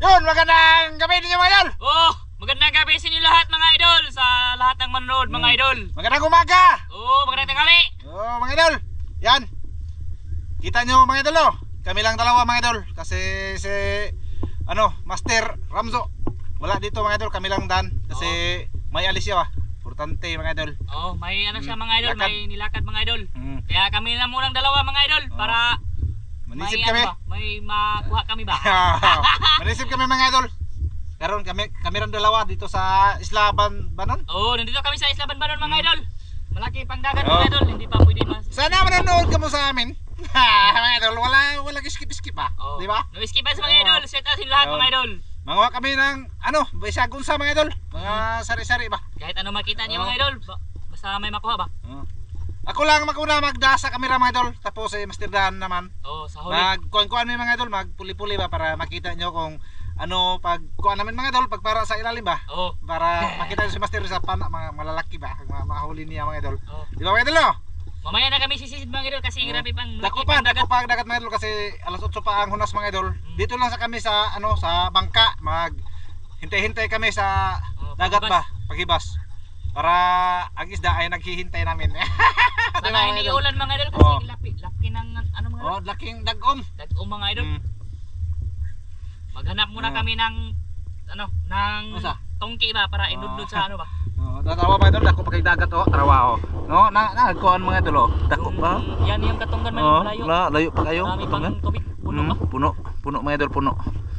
Yun, magandang gabi ninyo mga idol. Oh, magandang gabi sa inyo lahat mga idol, sa lahat ng manonood mga idol. Magandang umaga. Oh, magandang tanghali. Oh, mga idol. Yan. Kita nyo mga idol, oh. Kami lang dalawa mga idol. Kasi si Master Ramzo wala dito mga idol. Kami lang dan. Kasi may alis siya ba. Importante mga idol. Oh, may ano siya mga idol, Lakad. may nilakad mga idol. Kaya kami lang munang dalawa mga idol para Manisip may kami. ano ba, may makuha kami ba? Manisip kami mga idol. Karon kami rin dalawa dito sa Isla Banon. Oh, nandito kami sa Isla Banbanon mga idol. Malaki pang dagat Oh. mga idol, hindi pa pwede mas. Sana manonood ka mo sa amin. Mga idol, wala skip ba? Oh. Di ba? No skip sa mga idol, set out lahat mga idol. Mangawa kami ng Bisagon sa mga idol. Mga sari-sari ba? Kahit ano makita niyo mga idol, basta may makuha ba? Ako lang makuna magda sa kamera mga idol. Tapos si Master Dan naman. Oh, sa huli. Magkuhan-kuhan may mga idol, magpuli-puli ba para makita nyo kung ano pagkuhan namin mga idol, pagpara sa ilalim ba? Oh. Para makita nyo si Master sa pana, mga malalaki ba? Mahuli niya mga idol. Oh. Di ba mga idol no? Mamaya na kami sisisid mga idol kasi grabe pang Dako malaki pa, pang dagat mga idol kasi alas 8 pa ang hunas mga idol. Dito lang sa kami sa sa bangka, hintay-hintay kami sa dagat ba, paghibas. Para ang isda ay naghihintay namin. Sana hindi ulan mga idol kasi laki ng ano mga idol. Oh, laking dagom. Dagom mga idol. Maghanap muna kami ng tongki ba para inudlod sa ano ba. Tarawa pa idol, dako pa kay dagat tarawa No, nagkuan mga idol dako pa. Yan yung katunggan man malayo. Layo pa kayo. Marami pang tubig, puno ba? Puno mga idol, puno.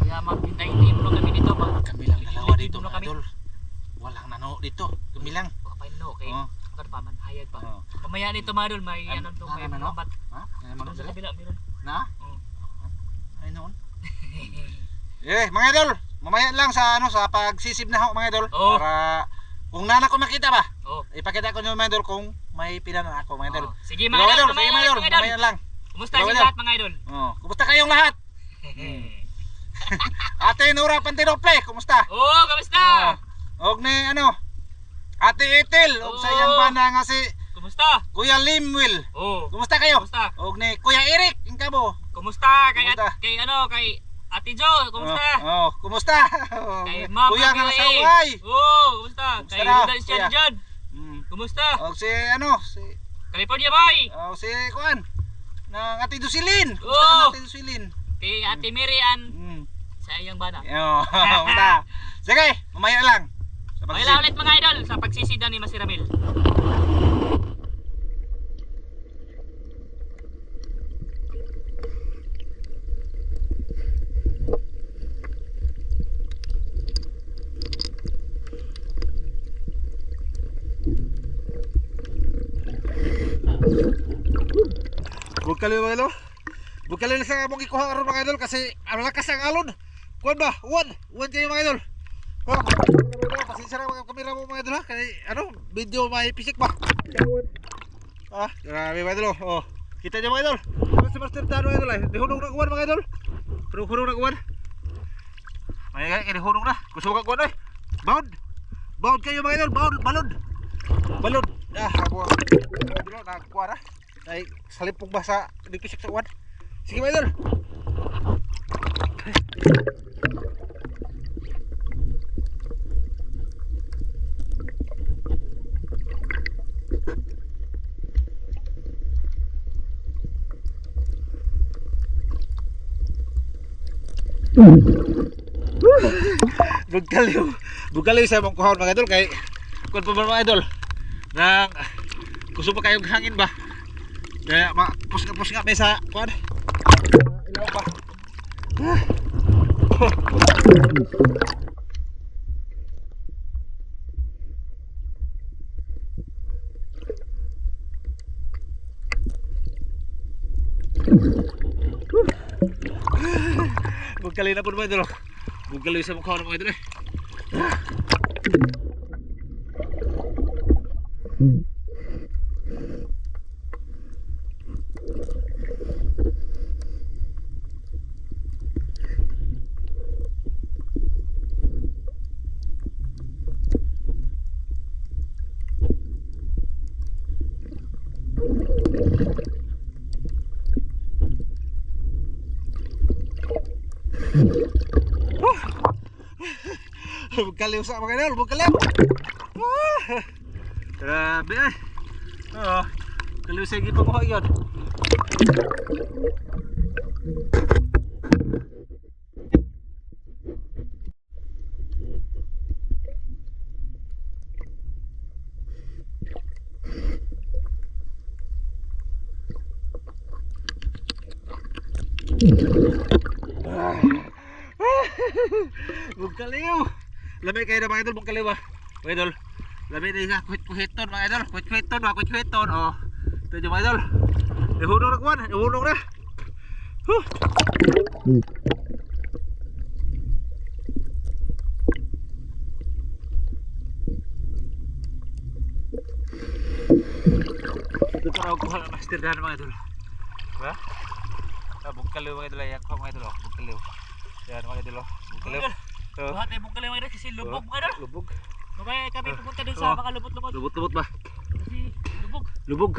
Kaya maghintay-hintay muna kami dito ba. Kami lang dalawa dito mga idol. Walang nano dito, kami lang. Kapay no, okay. Kan pa man hayag pa. Mamaya nito mga idol may ano to, may lambat. Ha? Doon sa kabila meron. Na? Ay noon. Mga idol, mamaya lang sa sa pagsisib na mga idol para kung nana ko makita ba. Ipakita ko nyo mga idol kung may pinano ako mga idol. Sige mga idol, mamaya lang. Kumusta yung lahat mga idol? Kumusta kayong lahat? Ate Nora Pantinople, kumusta? Kamusta? Og ni Ate Etel, og sa iyang bana nga si Kumusta? Kuya Limwil. Kumusta kayo? Kumusta? Og ni Kuya Eric, ingkabo. Kumusta? Kay Ate Jo, kumusta? Kumusta? Kay Mama Kuya nga Mili. sa Uway. Kumusta? Kay Rudan siya dyan. Kumusta? Og si si California boy. si kuan nang Ate Dusilin. Kumusta Oo. ka Ate Dusilin? Kay Ate Mary Ann sa iyang bana. Kumusta? Sige, mamaya lang. Sa Okay lang ulit mga idol sa pagsisida ni Master Ramil. Bukali mga idol. Bukali lang sa among ikuha karon mga idol kasi malakas ang alon. Kuan ba? Uwan kayo mga idol. Pasensya na mga kamera mo mga idol ha. Kaya video may pisik ba? Grabe mga idol kita nyo mga idol. Si Master Tano mga idol ay. Dihunong na kuwan mga idol. Hunong na kuwan. May hunong na. Gusto ka kuwan Bound kayo mga idol. Balod. Ako. Nakakuha na. Ay salipong ba sa dipisik sa kuwan. Sige mga idol. Bugaliw sa mong kuhaon mga idol kay kuan pa ba mga idol nang gusto pa kayong hangin ba kaya pus nga may sa kuan ilaw ba bugaliw na po mga idol bugaliw sa mong kuhaon mga idol Bugkaliw sa mga idol, bugkaliw. Grabe eh. Oo. Kaliw sa gipang ko yun. Bugkaliw. Lamay kayo na mga idol, bugkaliw ah. Mga idol. Lamay na nga, kuhit-kuhiton mga idol. Kuhit-kuhiton mga kuhit-kuhiton. Oh. Ito yung mga idol. Ihunong na kuwan, ihunong na. Ito taraw ko na mastirdahan mga idol. Diba? Bugkaliw mga idol, ayak ko mga idol. Bugkaliw. Yan mga idol, bugkaliw. Buhat ay bugkaliw mga idol kasi lubog mga idol. Lubog. Mamaya kami pupunta dun sa mga lubot-lubot. Lubot-lubot ba? Kasi lubog. Lubog.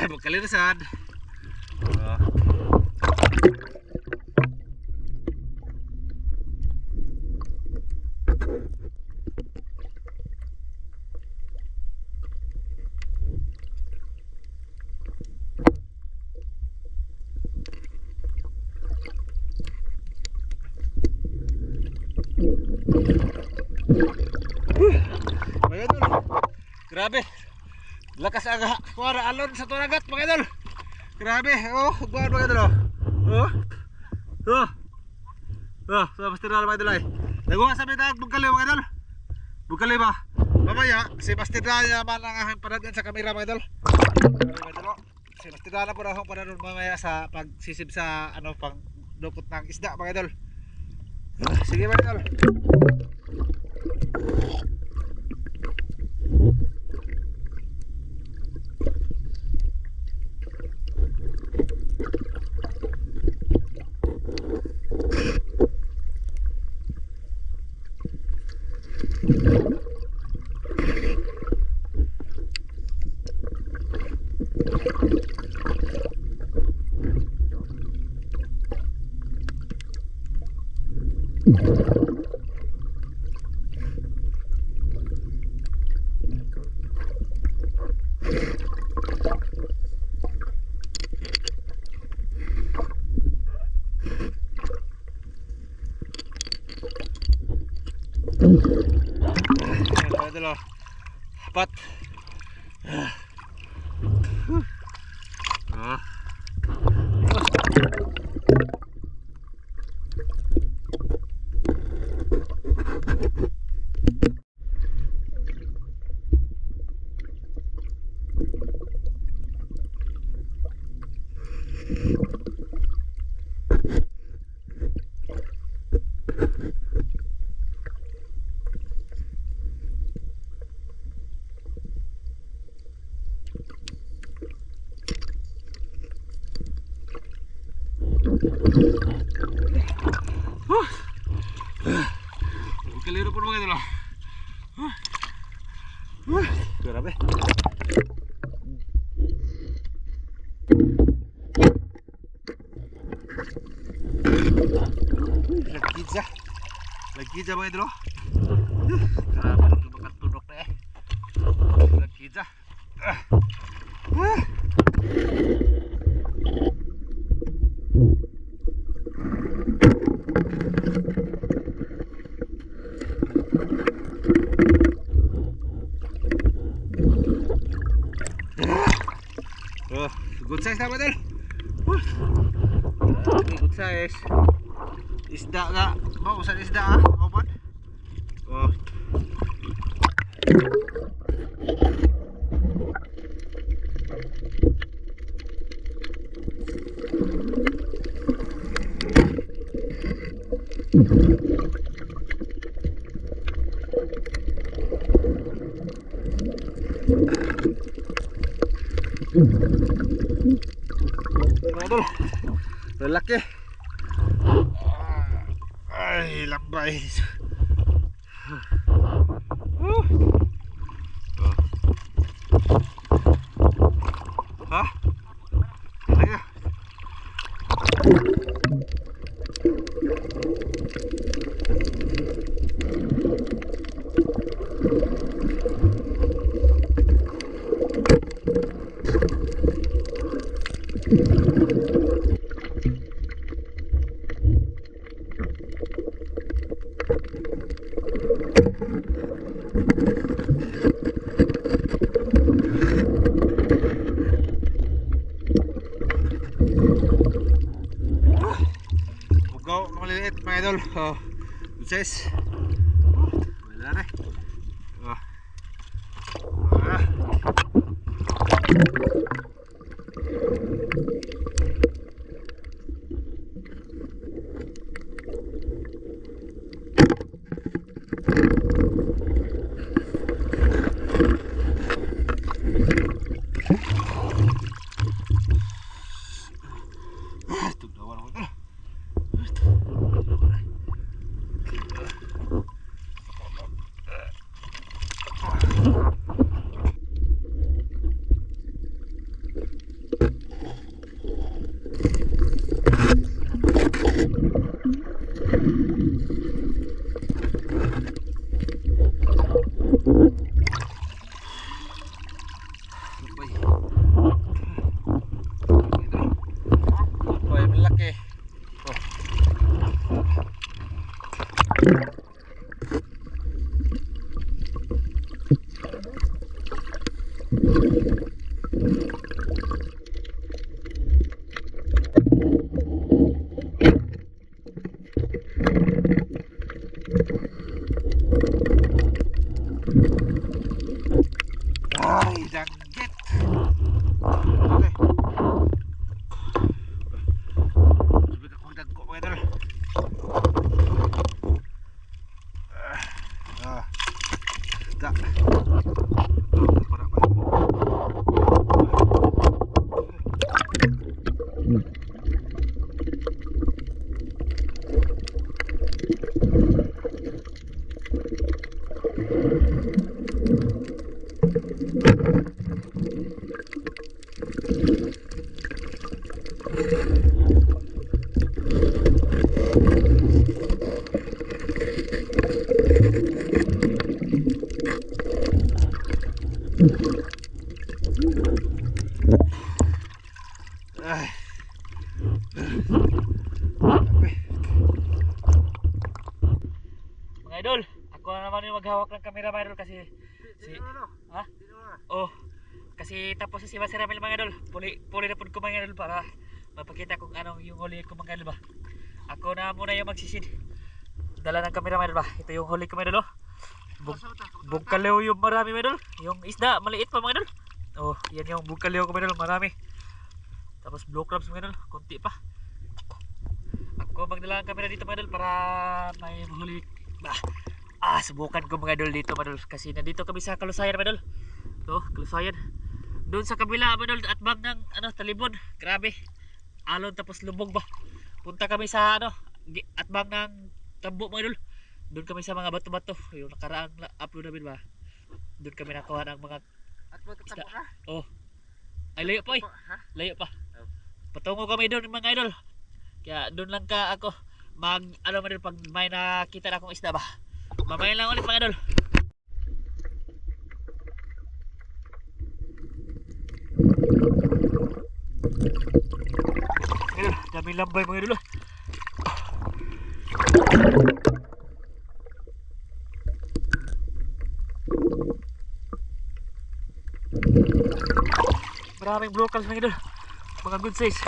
Bugkaliw na sad. Mga idol, grabe. Lakas aga kuara alon sa tunagat mga idol. Grabe, oh, buwan mga idol. Oh. Oh. Oh, so pastiraan mga idol ay. Naguha sa mitag bugkaliw mga idol. Bugkaliw ba? Mamaya si pastiraan naman ang ahang panadyan sa kamera mga idol. Mga idol. Si pastiraan na po na akong panadyan mamaya sa pagsisib sa ano pang dukot ng isda mga idol. Sige mga idol. Idol, apat. Kaliro po mga idol. Grabe. Lagkidza. Lagkidza mga idol. Grabe ito makatunok na eh. Lagkidza. Good size na mga idol. Good size. Isda nga. Mausan isda ah. Mauban. Oh. Idol, lalaki. Ay. lambay. Ha? Ayo. Bugaw na maliliit mga idol. Sis. Wala na. Tugnawan ako. Boy, malaki. Ay, danggit. Okay. Sabi ka kung dagko mga idol. Da. Para pa. Ay. Mga idol, ako na naman yung maghawak ng camera mga idol kasi ha? Oh, kasi tapos si Mas Ramil mga idol. Puli na po ko mga idol para mapakita kung ano yung huli ko mga idol ba. Ako na muna yung magsisid. Dala ng camera mga idol ba. Ito yung huli ko mga idol. Bungkaliw yung marami mga idol. Yung isda maliit pa mga idol. Oh, yan yung bungkaliw ko mga idol, marami. Tapos blue crabs mga idol, konti pa. Ako magdala ng camera dito mga idol para may mahuli. Subukan ko mga idol dito mga idol kasi nandito kami sa Kalusayan mga idol. To, Kalusayan. Doon sa kabila mga idol at bang ng talibon. Grabe. Alon tapos lubog ba. Punta kami sa at bang ng Tambo mga idol. Doon kami sa mga bato-bato. Yung nakaraang upload namin ba. Doon kami nakuha ng mga isda. Oh. Ay layo pa eh. Layo pa. Patungo kami doon mga idol. Kaya doon lang ka ako mga idol pag may nakita na akong isda ba. Mamaya lang ulit mga idol. Idol, dami lambay mga idol. Maraming brocals mga idol. Mga good size.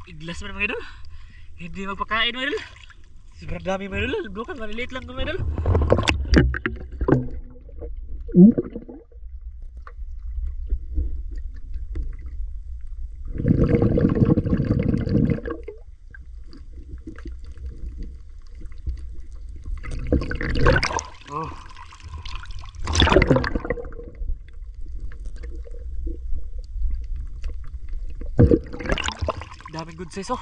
Iglas man mga idol. Hindi magpakain mga idol. Sobrang dami mga idol. Bukan maliliit lang mga idol. Oh. Daming good size oh.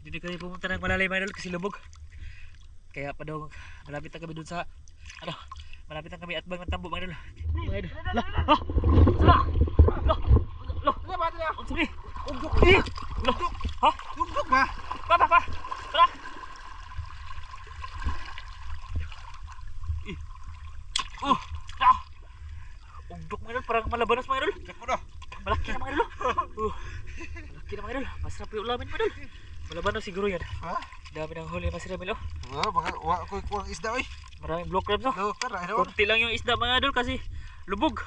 Hindi kami pumunta ng malalim mga idol kasi lubog. Kaya pa daw malapit na kami dun sa ano, malapit na kami at bang ng tambo mga idol. Mga idol. Lah, ah! Sala! Lah! Lah! Ano ba ito? Ang sabi! Ugdok. Eh! Lah! Ha? Ugdok ba? Pa! Sala! Eh! Oh! Ah! Ugdok mga idol, parang malabanas mga idol. Check mo na. Malaki na mga idol. Malaki na mga idol. Masarap yung ulamin mga idol. Malabanas siguro yan. Ha? Dami ng huli Mas Ramil oh. Mga wa ko kuang isda oy. Maraming block crabs oh. No, kara ano? Konti lang yung isda mga idol kasi lubog.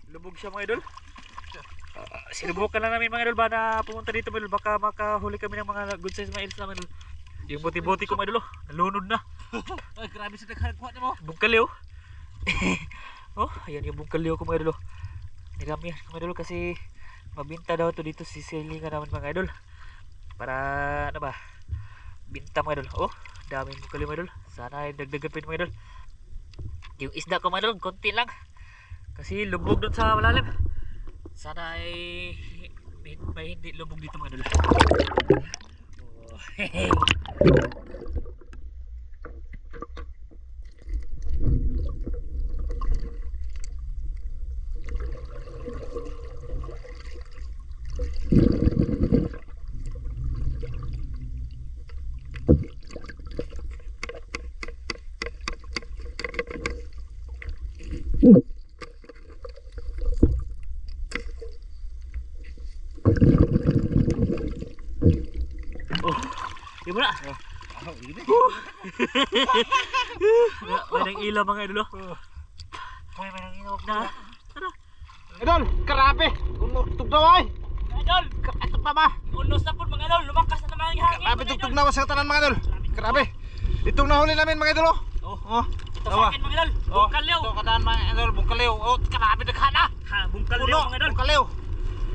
Lubog siya mga idol. Sinubukan lang namin mga idol ba na pumunta dito mga idol. Baka makahuli kami ng mga good size mga isda mga idol. Yung buti-buti ko mga idol oh. Nalunod na. Ay, grabe sa daghan kuha nimo. Bungkaliw. Oh, ayan yung bungkaliw ko mga idol oh. Nirami yan mga idol kasi mabinta daw to dito si silingan naman mga idol. Para ano ba? Binta mga idol. Oh, daming bungkaliw mga idol. Sana ay dagdagan pa mga idol. Yung isda ko mga idol, konti lang. Kasi lubog doon sa malalim. Sana ay may hindi lubog dito mga idol. Oh, hehe. Oh, yun muna. Ini. May nang ilaw mga idol. May nang ilaw na. Idol, karabe. Uno tugnaw ay. Idol, Ito pa ba? unos na po mga idol. Lumakas na naman yung hangin. Karabe tugnaw sa tanan mga idol. Karabe. Itong nahuli namin mga idol. Oh, Oh. ito sa akin mga idol. Bungkaliw. Ito kadaan mga idol, bungkaliw. Oh, karabe daghan ah. Ha, bungkaliw Puno, mga idol. bungkaliw.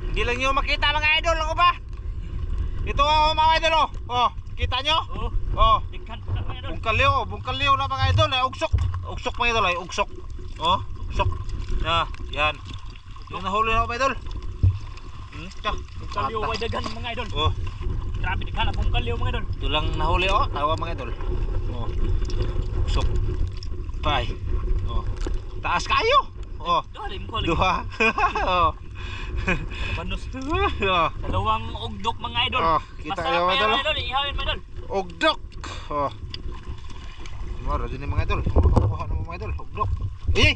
Hindi lang nyo makita mga idol, ako ba? Ito oh, mga idol oh. Oh, kita nyo? Oh, Oh, dikhan po na mga idol. bungkaliw na mga idol, ay ugsok. Ugsok mga idol, ay ugsok. Oh, ugsok. Yan. Yung nahuli na mga idol. Bungkaliw ay dagan mga idol. Oh, Grabe dikhan na bungkaliw mga idol. ito lang nahuli oh, tawa mga idol. Oh, ugsok. Bye. Oh, taas kayo. Oh, Dalim ko. duha. Oh. Banos. Oh. Dalawang ugdok mga idol. Oh, kita Masarap kayo, pa yan, idol. mga idol. Ihawin mga idol. Ugdok. Oh. Mara din mga idol. Kuha na mga idol, ugdok. Eh.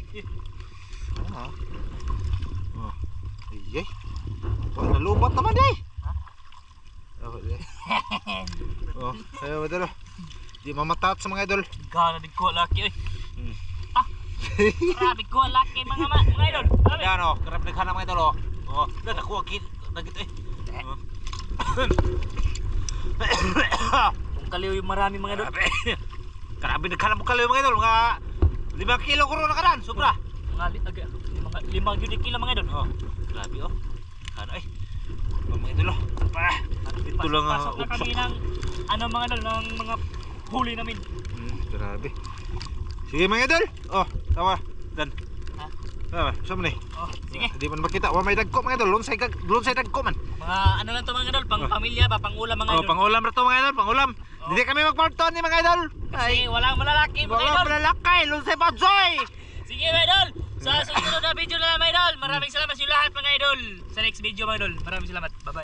Ah. Oh. Ay. Wala lubat naman day. Oh, eh. Oh, ayo mga idol. Di mamatat sa mga idol. Gana din ko laki oy. Hmm. Grabe ko laki mga idol. Grabe. Yan oh, karap daghan na mga idol oh. Oh, nakakuha kit dagit eh. Oh. Bungkaliw yung marami mga idol. Grabe daghan na bungkaliw mga idol, mga 5 kilo kuro na karan, sobra. Mga 5 unit kilo mga idol. Oh, grabe oh. Ano eh? Mga idol oh. Ito lang Pasok na kami ng ano mga idol, ng mga huli namin. Grabe. Sige mga idol. Oh, tawa. Dan. Ha? Ah, sama ni. Oh, sige. Hindi man makita. Wa may dagko mga idol. Lunsay dagko man. Mga ano lang to mga idol, pang pamilya ba, pang ulam mga Oh, idol. pangulam ra to mga idol, pangulam. Hindi kami magparton ni mga idol. Kasi walang malalaki mga Wala idol. pala lakay, lunsay pa joy. Sige mga idol. Sa susunod na video na lang mga idol. Maraming salamat sa inyo lahat mga idol. Sa next video mga idol. Maraming salamat. Bye-bye.